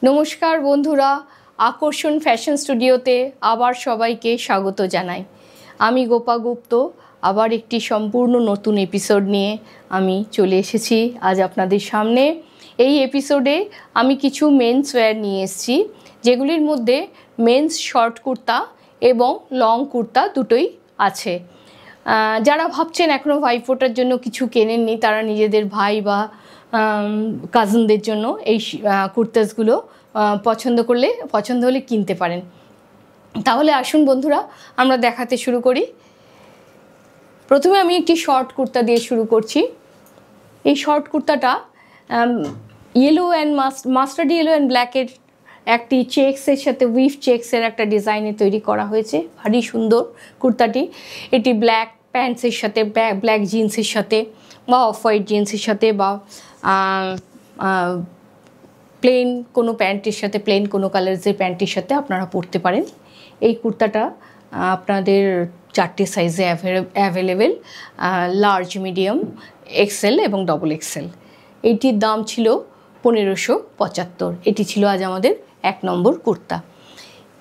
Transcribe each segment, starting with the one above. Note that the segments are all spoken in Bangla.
নমস্কার বন্ধুরা, আকর্ষণ ফ্যাশন স্টুডিওতে আবার সবাইকে স্বাগত জানাই। আমি গোপা গুপ্ত আবার একটি সম্পূর্ণ নতুন এপিসোড নিয়ে আমি চলে এসেছি আজ আপনাদের সামনে। এই এপিসোডে আমি কিছু মেন্স ওয়্যার নিয়ে এসেছি, যেগুলির মধ্যে মেন্স শর্ট কুর্তা এবং লং কুর্তা দুটোই আছে। যারা ভাবছেন এখনও ভাইফোঁটার জন্য কিছু কেনেননি, তারা নিজেদের ভাই বা কাজিনদের জন্য এই কুর্তাসগুলো পছন্দ হলে কিনতে পারেন। তাহলে আসুন বন্ধুরা, আমরা দেখাতে শুরু করি। প্রথমে আমি একটি শর্ট কুর্তা দিয়ে শুরু করছি। এই শর্ট কুর্তাটা yellow and mustard yellow and ব্ল্যাকের একটি চেক্সের সাথে উইভ চেক্সের একটা ডিজাইনে তৈরি করা হয়েছে। ভারী সুন্দর কুর্তাটি। এটি ব্ল্যাক প্যান্টসের সাথে, ব্ল্যাক জিন্সের সাথে বা অফ হোয়াইট জিন্সের সাথে বা প্লেন কোনো প্যান্টের সাথে, প্লেন কোনো কালার্সের প্যান্টের সাথে আপনারা পরতে পারেন। এই কুর্তাটা আপনাদের 4টে সাইজে অ্যাভেলেবেল, লার্জ, মিডিয়াম, এক্সেল এবং ডবল এক্সেল। এইটির দাম ছিল 1575। এটি ছিল আজ আমাদের 1 নম্বর কুর্তা।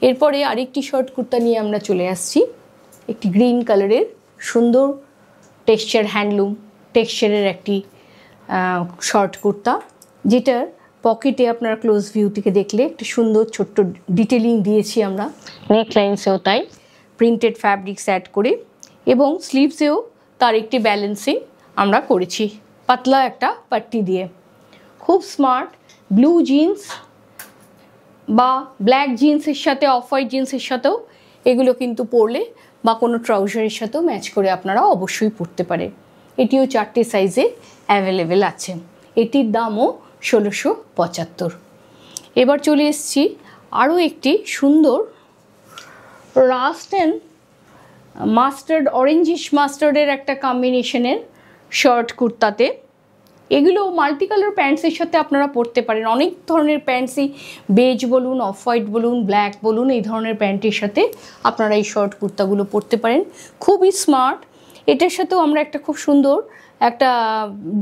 এরপরে আরেকটি শর্ট কুর্তা নিয়ে আমরা চলে আসছি। একটি গ্রিন কালারের সুন্দর টেক্সচার, হ্যান্ডলুম টেক্সচারের একটি শর্ট কুর্তা, যেটার পকেটে আপনারা ক্লোজ ভিউ থেকে দেখলে একটি সুন্দর ছোট্ট ডিটেলিং দিয়েছি আমরা, নেক লাইন্সেও তাই প্রিন্টেড ফ্যাব্রিক্স অ্যাড করে, এবং স্লিভসেও তার একটি ব্যালেন্সিং আমরা করেছি পাতলা একটা পাট্টি দিয়ে। খুব স্মার্ট। ব্লু জিন্স বা ব্ল্যাক জিন্সের সাথে, অফ হোয়াইট জিন্সের সাথেও এগুলো কিন্তু পরলে বা কোনো ট্রাউজারের সাথেও ম্যাচ করে আপনারা অবশ্যই পরতে পারে। এটিও 4টে সাইজে অ্যাভেলেবেল আছে। এটির দামও 1675। এবার চলে এসেছি আরও একটি সুন্দর রাস্ট অ্যান্ড মাস্টার্ড, অরেঞ্জিশ মাস্টার্ডের একটা কম্বিনেশনের শর্ট কুর্তাতে। এগুলো মাল্টি কালার প্যান্টসের সাথে আপনারা পরতে পারেন। অনেক ধরনের প্যান্টসই, বেজ বলুন, অফ হোয়াইট বলুন, ব্ল্যাক বলুন, এই ধরনের প্যান্টের সাথে আপনারা এই শর্ট কুর্তাগুলো পরতে পারেন। খুবই স্মার্ট। এটার সাথেও আমরা একটা খুব সুন্দর একটা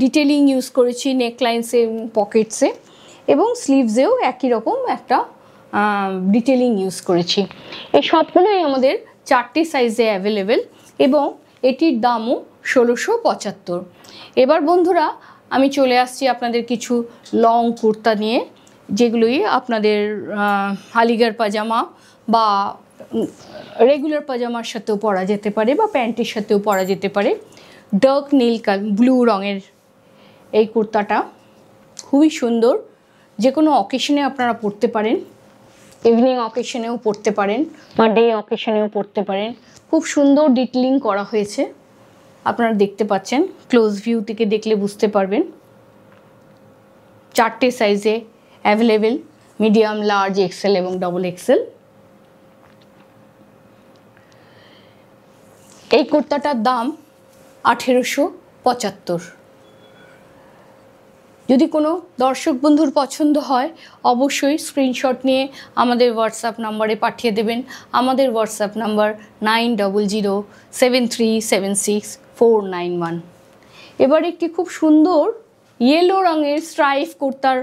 ডিটেলিং ইউজ করেছি নেকলাইন্সে, পকেটসে এবং স্লিভসেও একই রকম একটা ডিটেলিং ইউজ করেছি। এই সবগুলোই আমাদের 4টে সাইজে অ্যাভেলেবেল এবং এটির দামও 1675। এবার বন্ধুরা আমি চলে আসছি আপনাদের কিছু লং কুর্তা নিয়ে, যেগুলোই আপনাদের আলিগড় পাজামা বা রেগুলার পাজামার সাথেও পরা যেতে পারে বা প্যান্টের সাথেও পরা যেতে পারে। ডার্ক নীল ব্লু রঙের এই কুর্তাটা খুবই সুন্দর। যে কোনো অকেশনে আপনারা পরতে পারেন, ইভিনিং অকেশনেও পরতে পারেন বা ডে অকেশনেও পরতে পারেন। খুব সুন্দর ডিটেলিং করা হয়েছে, আপনারা দেখতে পাচ্ছেন, ক্লোজ ভিউ থেকে দেখলে বুঝতে পারবেন। 4টে সাইজে অ্যাভেলেবেল, মিডিয়াম, লার্জ, এক্সেল এবং ডবল এক্সেল। এই কুর্তাটার দাম 1875। যদি কোনো দর্শক বন্ধুর পছন্দ হয় অবশ্যই স্ক্রিনশট নিয়ে আমাদের হোয়াটসঅ্যাপ নাম্বারে পাঠিয়ে দেবেন। আমাদের হোয়াটসঅ্যাপ নাম্বার 9007376491। এবার একটি খুব সুন্দর ইয়েলো রঙের স্ট্রাইপ কুর্তার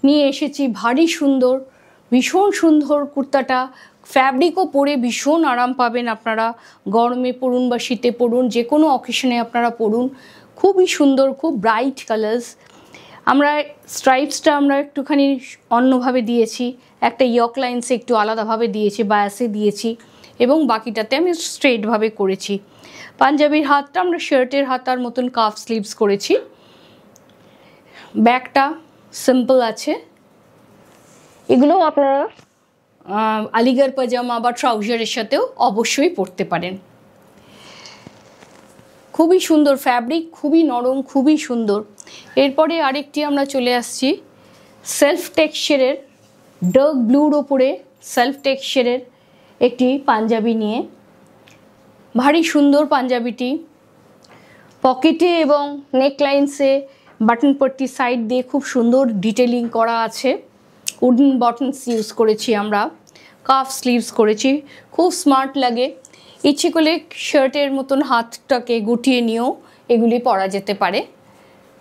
নিয়ে এসেছি। ভারী সুন্দর, ভীষণ সুন্দর কুর্তাটা। ফ্যাব্রিকও পরে ভীষণ আরাম পাবেন আপনারা। গরমে পরুন বা শীতে পরুন, যে কোনো অকেশনে আপনারা পরুন। খুবই সুন্দর, খুব ব্রাইট কালার্স। আমরা স্ট্রাইপসটা আমরা একটুখানি অন্যভাবে দিয়েছি, একটা ইয়ক লাইন্সে একটু আলাদাভাবে দিয়েছি, বায়াসে দিয়েছি এবং বাকিটাতে আমি স্ট্রেটভাবে করেছি। পাঞ্জাবির হাতটা আমরা শার্টের হাতার মতন কাফ স্লিভস করেছি। ব্যাকটা সিম্পল আছে। এগুলো আপনারা আলিগড় পাজামা বা ট্রাউজারের সাথেও অবশ্যই পরতে পারেন। খুবই সুন্দর ফ্যাব্রিক, খুবই নরম, খুবই সুন্দর। এরপরে আরেকটি আমরা চলে আসছি সেলফ টেক্সচারের, ডার্ক ব্লুর ওপরে সেলফ টেক্সচারের একটি পাঞ্জাবি নিয়ে। ভারী সুন্দর পাঞ্জাবিটি। পকেটে এবং নেকলাইন্সে বাটন পট্টি সাইড দিয়ে খুব সুন্দর ডিটেলিং করা আছে। উডেন বটনস ইউজ করেছি আমরা, কাফ স্লিভস করেছি। খুব স্মার্ট লাগে। ইচ্ছে করলে শার্টের মতন হাতটাকে গুটিয়ে নিয়েও এগুলি পরা যেতে পারে।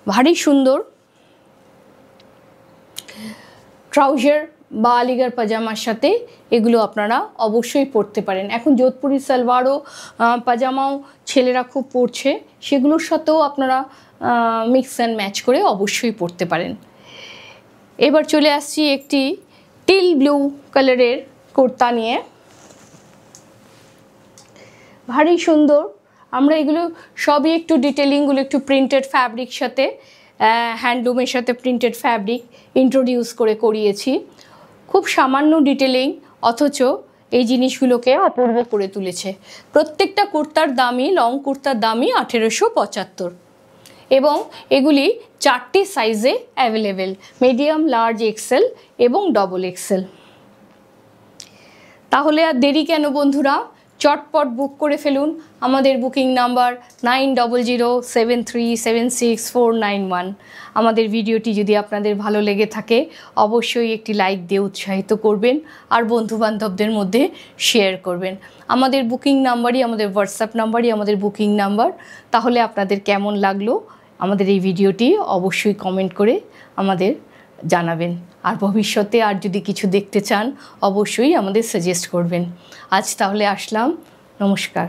ভারী সুন্দর। ট্রাউজার বা আলিগড় পাজামার সাথে এগুলো আপনারা অবশ্যই পরতে পারেন। এখন যোধপুরি সালোয়ারও পাজামাও ছেলেরা খুব পরছে, সেগুলোর সাথেও আপনারা মিক্স অ্যান্ড ম্যাচ করে অবশ্যই পরতে পারেন। এবার চলে আসছি একটি টিল ব্লু কালারের কুর্তা নিয়ে, ভারী সুন্দর। আমরা এগুলো সবই একটু ডিটেলিংগুলো একটু প্রিন্টেড ফ্যাব্রিক সাথে হ্যান্ডলুমের সাথে প্রিন্টেড ফ্যাব্রিক ইন্ট্রোডিউস করে করিয়েছি। খুব সামান্য ডিটেলিং অথচ এই জিনিসগুলোকে অপূর্ব করে তুলেছে। প্রত্যেকটা কুর্তার দামই, লং কুর্তার দামই 1875 এবং এগুলি 4টি সাইজে অ্যাভেলেবেল, মিডিয়াম, লার্জ, এক্সেল এবং ডবল এক্সেল। তাহলে আর দেরি কেন বন্ধুরা, চটপট বুক করে ফেলুন। আমাদের বুকিং নাম্বার 9007376491। আমাদের ভিডিওটি যদি আপনাদের ভালো লেগে থাকে অবশ্যই একটি লাইক দিয়ে উৎসাহিত করবেন আর বন্ধুবান্ধবদের মধ্যে শেয়ার করবেন। আমাদের বুকিং নাম্বারই, আমাদের হোয়াটসঅ্যাপ নাম্বারই আমাদের বুকিং নাম্বার। তাহলে আপনাদের কেমন লাগলো আমাদের এই ভিডিওটি অবশ্যই কমেন্ট করে আমাদের জানাবেন। আর ভবিষ্যতে আর যদি কিছু দেখতে চান অবশ্যই আমাদের সাজেস্ট করবেন। আজ তাহলে আসলাম, নমস্কার।